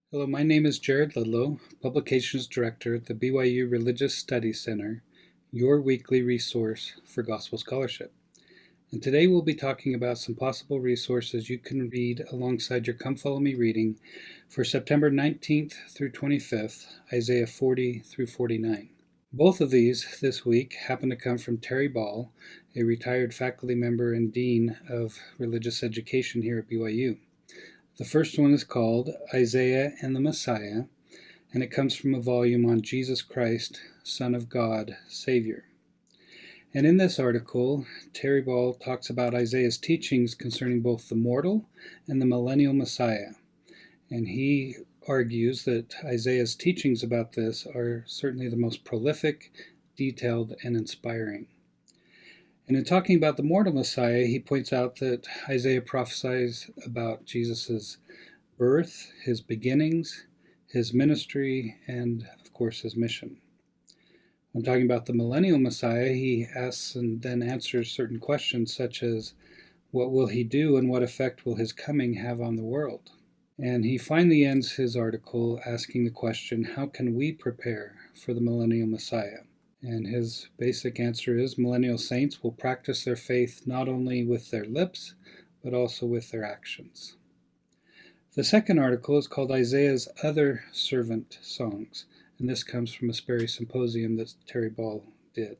Hello, my name is Jared Ludlow, Publications Director at the BYU Religious Studies Center, your weekly resource for gospel scholarship. And today we'll be talking about some possible resources you can read alongside your Come Follow Me reading for September 19th through 25th, Isaiah 40 through 49. Both of these this week happen to come from Terry Ball, a retired faculty member and dean of religious education here at BYU. The first one is called Isaiah and the Messiah, and it comes from a volume on Jesus Christ, Son of God, Savior. And in this article, Terry Ball talks about Isaiah's teachings concerning both the mortal and the millennial Messiah. And he argues that Isaiah's teachings about this are certainly the most prolific, detailed, and inspiring. And in talking about the mortal Messiah, he points out that Isaiah prophesies about Jesus' birth, his beginnings, his ministry, and of course his mission. When talking about the millennial Messiah, he asks and then answers certain questions such as, what will he do and what effect will his coming have on the world? And he finally ends his article asking the question, how can we prepare for the millennial Messiah? And his basic answer is millennial saints will practice their faith not only with their lips, but also with their actions. The second article is called Isaiah's Other Servant Songs, and this comes from a Sperry Symposium that Terry Ball did.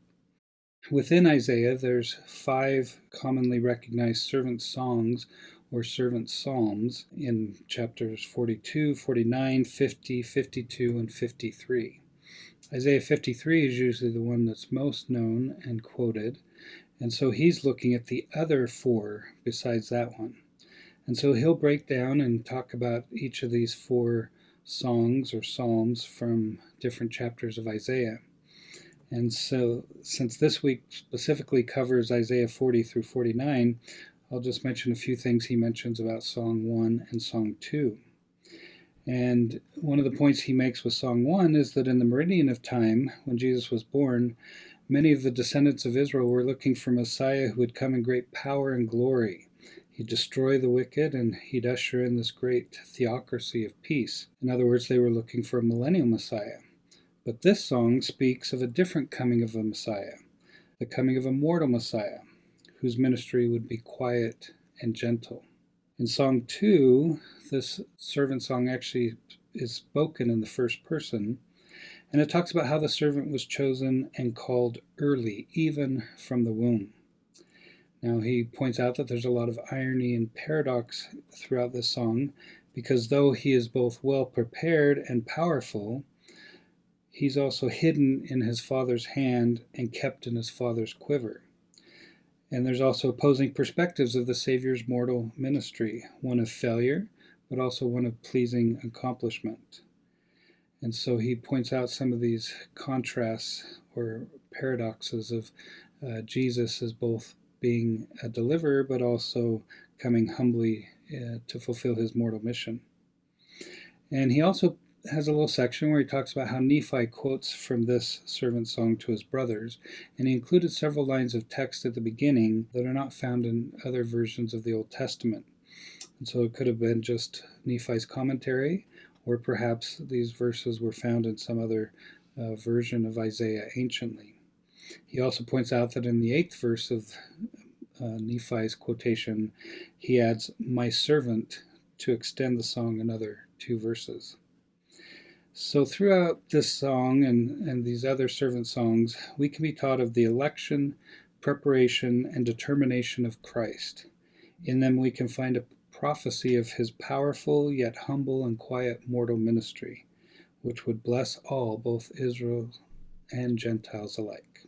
Within Isaiah, there's 5 commonly recognized servant songs or servant psalms in chapters 42, 49, 50, 52, and 53. Isaiah 53 is usually the one that's most known and quoted, and so he's looking at the other 4 besides that one. And so he'll break down and talk about each of these 4 songs or psalms from different chapters of Isaiah. And so since this week specifically covers Isaiah 40 through 49, I'll just mention a few things he mentions about Song 1 and Song 2. And one of the points he makes with Song 1 is that in the meridian of time, when Jesus was born, many of the descendants of Israel were looking for Messiah who would come in great power and glory. He'd destroy the wicked and he'd usher in this great theocracy of peace. In other words, they were looking for a millennial Messiah. But this song speaks of a different coming of a Messiah, the coming of a mortal Messiah, whose ministry would be quiet and gentle. In Song 2, this servant song actually is spoken in the first person, and it talks about how the servant was chosen and called early, even from the womb. Now, he points out that there's a lot of irony and paradox throughout this song, because though he is both well prepared and powerful, he's also hidden in his father's hand and kept in his father's quiver. And there's also opposing perspectives of the Savior's mortal ministry, one of failure, but also one of pleasing accomplishment. And so he points out some of these contrasts or paradoxes of Jesus as both being a deliverer, but also coming humbly to fulfill his mortal mission. And he also has a little section where he talks about how Nephi quotes from this servant song to his brothers, and he included several lines of text at the beginning that are not found in other versions of the Old Testament. And so it could have been just Nephi's commentary, or perhaps these verses were found in some other version of Isaiah anciently. He also points out that in the 8th verse of Nephi's quotation, he adds, "my servant," to extend the song another 2 verses. So throughout this song and these other servant songs, we can be taught of the election, preparation, and determination of Christ. In them we can find a prophecy of his powerful yet humble and quiet mortal ministry, which would bless all, both Israel and Gentiles alike.